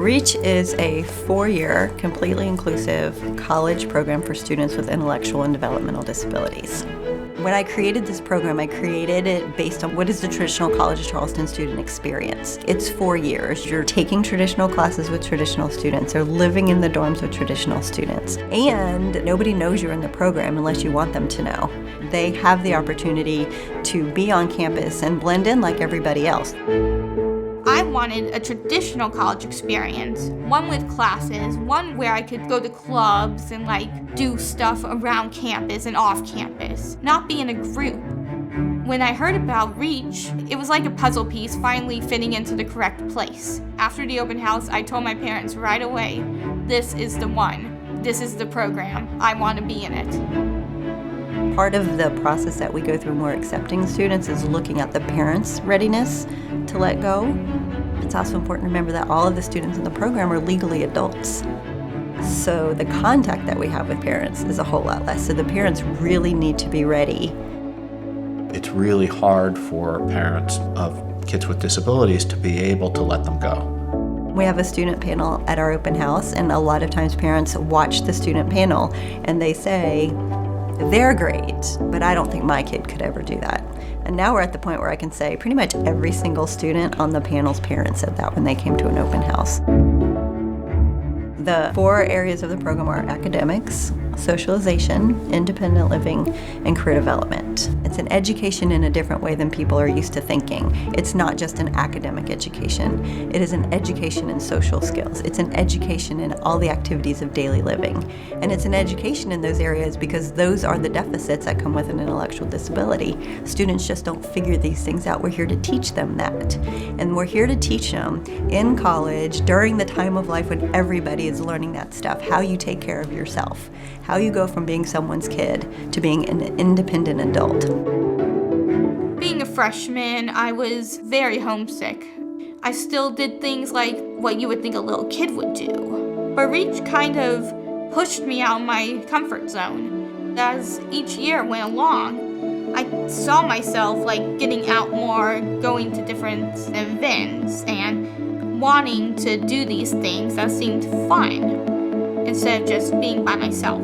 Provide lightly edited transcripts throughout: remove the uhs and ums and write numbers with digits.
REACH is a 4-year, completely inclusive college program for students with intellectual and developmental disabilities. When I created this program, I created it based on what is the traditional College of Charleston student experience. It's 4 years. You're taking traditional classes with traditional students or living in the dorms with traditional students. And nobody knows you're in the program unless you want them to know. They have the opportunity to be on campus and blend in like everybody else. I wanted a traditional college experience, one with classes, one where I could go to clubs and do stuff around campus and off campus, not be in a group. When I heard about REACH, it was like a puzzle piece finally fitting into the correct place. After the open house, I told my parents right away, this is the one. This is the program. I want to be in it. Part of the process that we go through when we're accepting students is looking at the parents' readiness to let go. It's also important to remember that all of the students in the program are legally adults. So the contact that we have with parents is a whole lot less. So the parents really need to be ready. It's really hard for parents of kids with disabilities to be able to let them go. We have a student panel at our open house, and a lot of times parents watch the student panel and they say, they're great, but I don't think my kid could ever do that. And now we're at the point where I can say pretty much every single student on the panel's parents said that when they came to an open house. The 4 areas of the program are academics, socialization, independent living, and career development. It's an education in a different way than people are used to thinking. It's not just an academic education. It is an education in social skills. It's an education in all the activities of daily living. And it's an education in those areas because those are the deficits that come with an intellectual disability. Students just don't figure these things out. We're here to teach them that. And we're here to teach them in college, during the time of life when everybody is learning that stuff, how you take care of yourself, how you go from being someone's kid to being an independent adult. Being a freshman, I was very homesick. I still did things like what you would think a little kid would do. But REACH kind of pushed me out of my comfort zone. As each year went along, I saw myself getting out more, going to different events, and wanting to do these things that seemed fun, instead of just being by myself.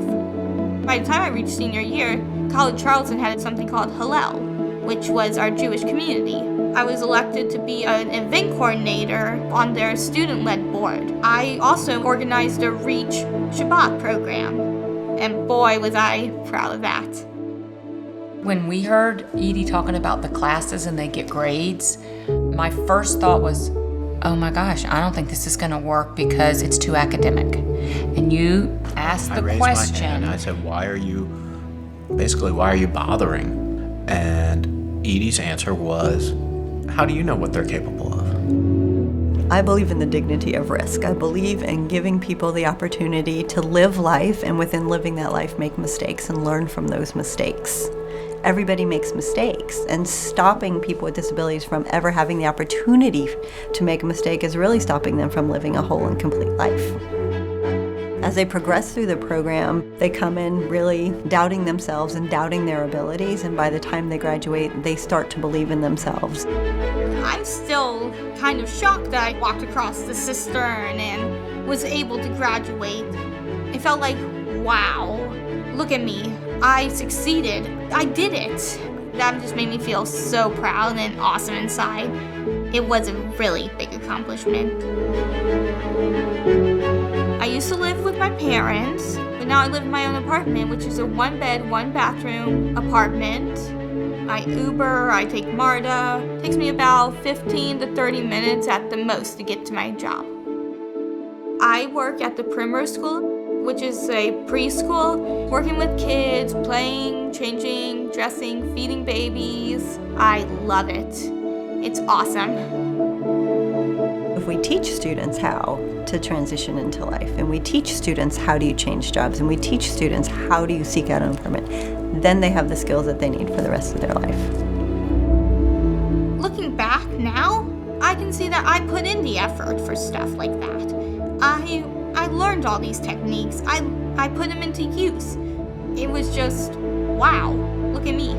By the time I reached senior year, College Charleston had something called Hillel, which was our Jewish community. I was elected to be an event coordinator on their student-led board. I also organized a REACH Shabbat program, and boy was I proud of that. When we heard Edie talking about the classes and they get grades, my first thought was, oh my gosh, I don't think this is going to work because it's too academic. And you asked the question. I raised my hand and I said, why are you bothering? And Edie's answer was, how do you know what they're capable of? I believe in the dignity of risk. I believe in giving people the opportunity to live life, and within living that life, make mistakes and learn from those mistakes. Everybody makes mistakes, and stopping people with disabilities from ever having the opportunity to make a mistake is really stopping them from living a whole and complete life. As they progress through the program, they come in really doubting themselves and doubting their abilities, and by the time they graduate, they start to believe in themselves. I'm still kind of shocked that I walked across the cistern and was able to graduate. It felt like, wow, look at me. I succeeded. I did it. That just made me feel so proud and awesome inside. It was a really big accomplishment. I used to live with my parents, but now I live in my own apartment, which is a 1-bed, 1-bathroom apartment. I Uber, I take MARTA. It takes me about 15 to 30 minutes at the most to get to my job. I work at the Primrose School, which is a preschool, working with kids, playing, changing, dressing, feeding babies. I love it. It's awesome. If we teach students how to transition into life, and we teach students how do you change jobs, and we teach students how do you seek out employment, then they have the skills that they need for the rest of their life. Looking back now, I can see that I put in the effort for stuff like that. I learned all these techniques. I put them into use. It was just, wow, look at me.